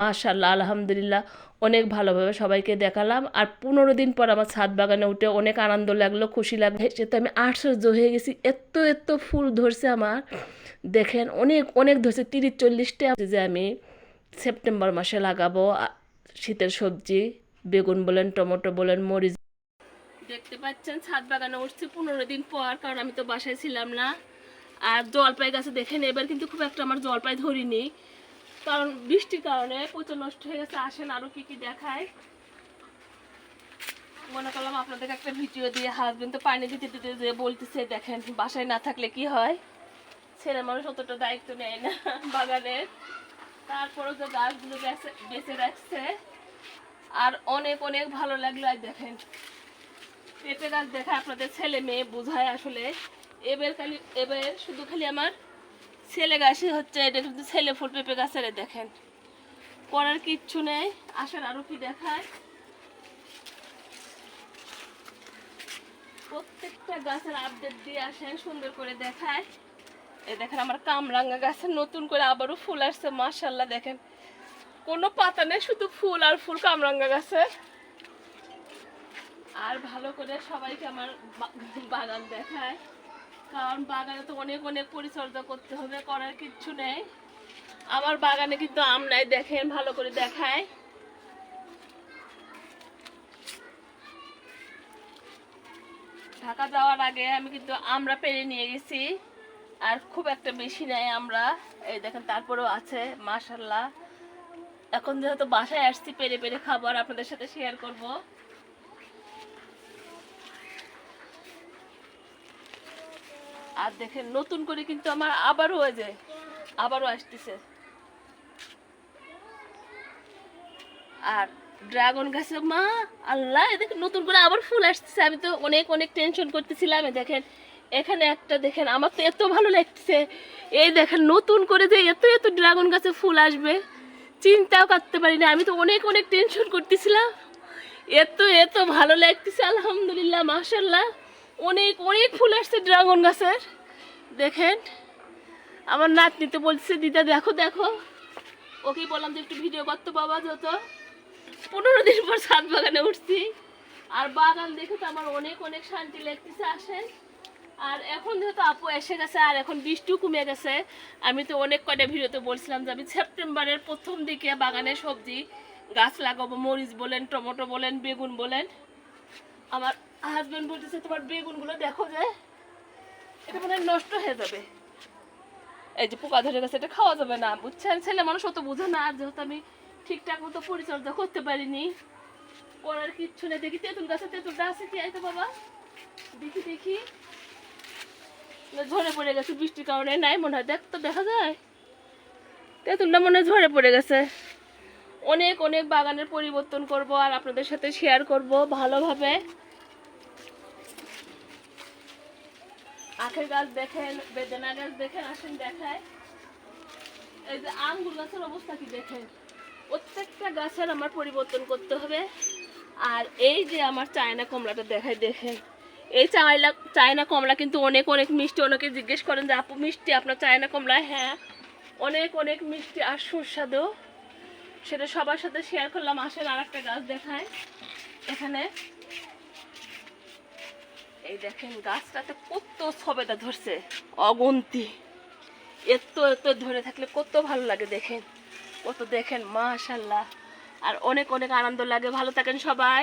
মাশাআল্লাহ আলহামদুলিল্লাহ অনেক ভালোভাবে সবাইকে দেখালাম। আর 15 দিন পর আমার ছাদ বাগানে উঠে অনেক আনন্দ লাগলো, খুশি লাগলো। সে তো আমি আশ্চর্য হয়ে গেছি, এত এত ফুল ধরছে আমার। দেখেন অনেক অনেক ধরছে, 30-40টা। যে আমি সেপ্টেম্বর মাসে লাগাবো শীতের সবজি, বেগুন বলেন, টমেটো বলেন, মরিচ। দেখতে পাচ্ছেন ছাদ বাগানে উঠছি 15 দিন পর, কারণ আমি তো বাসায় ছিলাম না। আর জলপাই গাছে দেখেন এবার কিন্তু খুব একটা আমার জলপাই ধরিনি, কারণ বৃষ্টির কারণে প্রচুর নষ্ট হয়ে গেছে। আসেন আরো কি কি দেখায়। মনে করলাম আপনাদেরকে একটা ভিডিও দিয়ে। হাজবেন্ড তো পানি দিতে দিতে যে বলতেছে, দেখেন বাসায় না থাকলে কি হয়, ছেলে মানুষ অতটা দায়িত্ব নেয় না বাগানের। তারপরে যে গাছগুলো বেঁচে রাখছে, আর অনেক অনেক ভালো লাগলো। আর দেখেন পেঁপে গাছ দেখা আপনাদের ছেলে মেয়ে বোঝায় আসলে। এবার শুধু খালি আমার ছেলে গাছই হচ্ছে, এটা কিন্তু ছেলে ফুল পেঁপে গাছের। দেখেন করার কিচ্ছু নেই। আসেন আরো কি দেখায়। প্রত্যেকটা গাছের আপডেট দিয়ে আসেন, সুন্দর করে দেখায়। এই দেখেন আমার কামরাঙ্গা গাছে নতুন করে আবারও ফুল আসছে, মাশাআল্লাহ। দেখেন কোনো পাতা নেই, শুধু ফুল আর ফুল কামরাঙ্গা গাছে। আর ভালো করে সবাইকে আমার বাগান দেখায়, কারণ বাগানে তো অনেক অনেক পরিচর্যা করতে হবে, করার কিচ্ছু নেই। আমার বাগানে কিন্তু আম নাই, দেখেন ভালো করে দেখায়। ঢাকা যাওয়ার আগে আমি কিন্তু আমরা পেরে নিয়ে গেছি, আর খুব একটা বেশি নাই আমরা। এই দেখেন তারপরেও আছে মাশাআল্লাহ। এখন যেহেতু বাসায় আসছি, পেরে পেরে খাবো আর আপনাদের সাথে শেয়ার করব। আর দেখেন নতুন করে কিন্তু আমার আবারও আসতেছে। আর ড্রাগন গাছে মা আল্লাহ, দেখেন নতুন করে আবার ফুল আসতেছে। আমি তো অনেক অনেক টেনশন করতেছিলাম। দেখেন এখানে একটা, দেখেন আমার তো এত ভালো লাগতেছে। এই দেখেন নতুন করে যে এত এত ড্রাগন গাছে ফুল আসবে চিন্তাও করতে পারি না। আমি তো অনেক অনেক টেনশন করতেছিলাম, এত এত ভালো লাগতেছে আলহামদুলিল্লাহ মাশাআল্লাহ। অনেক অনেক ফুল আসছে ড্রাগন গাছের। দেখেন আমার নাতনি তো বলছে, দিদা দেখো দেখো। ওকে বললাম যে একটু ভিডিও করতে, বাবা যত 15 দিন পর ছাদ বাগানে উঠছি। আর বাগান দেখে তো আমার অনেক অনেক শান্তি লাগতেছে। আসেন। আর এখন যেহেতু আপু এসে গেছে আর এখন বৃষ্টিও কমে গেছে, আমি তো অনেক কয়টা ভিডিওতে বলছিলাম যে আমি সেপ্টেম্বরের প্রথম দিকে বাগানে সবজি গাছ লাগাবো, মরিচ বলেন, টমেটো বলেন, বেগুন বলেন। আমার হাজবেন্ড বলতেছে তোমার বেগুনগুলো দেখো যে এটা মনে হয় নষ্ট হয়ে যাবে, এই যে পোকা ধরে গেছে, এটা খাওয়া যাবে না। বুঝছেন, ছেলে মানুষ অত বুঝে না। আর যেহেতু আমি ঠিকঠাক মতো পরিচর্যা করতে পারিনি, করার কিচ্ছু নেই। দেখি তেঁতুল গাছে তেঁতুলটা আছে কি, আইতো বাবা দেখি দেখি। ঝরে পড়ে গেছে বৃষ্টির কারণে, নাই মনে হয়। দেখ তো দেখা যায় তেঁতুলটা মনে হয় ঝরে পড়ে গেছে। অনেক অনেক বাগানের পরিবর্তন করব আর আপনাদের সাথে শেয়ার করব ভালোভাবে। আখের গাছ দেখেন, বেদানা গাছ দেখেন, আসেন দেখায়। এই যে আঙ্গুর গাছের অবস্থা কি দেখেন। প্রত্যেকটা গাছের আমার পরিবর্তন করতে হবে। আর এই যে আমার চায়না কমলাটা দেখায়, দেখেন এই চায়না কমলা কিন্তু অনেক অনেক মিষ্টি। অনেকে জিজ্ঞেস করেন যে আপু মিষ্টি আপনার চায়না কমলা? হ্যাঁ অনেক অনেক মিষ্টি আর সুস্বাদু, সেটা সবার সাথে শেয়ার করলাম। আসেন আর একটা গাছ দেখায়। এখানে এই দেখেন গাছটাতে কত সবেদা ধরছে, অগুন্তি। এত এত ধরে থাকলে কত ভালো লাগে, দেখেন কত, দেখেন মাশাআল্লাহ। আর অনেক অনেক আনন্দ লাগে। ভালো থাকেন সবাই।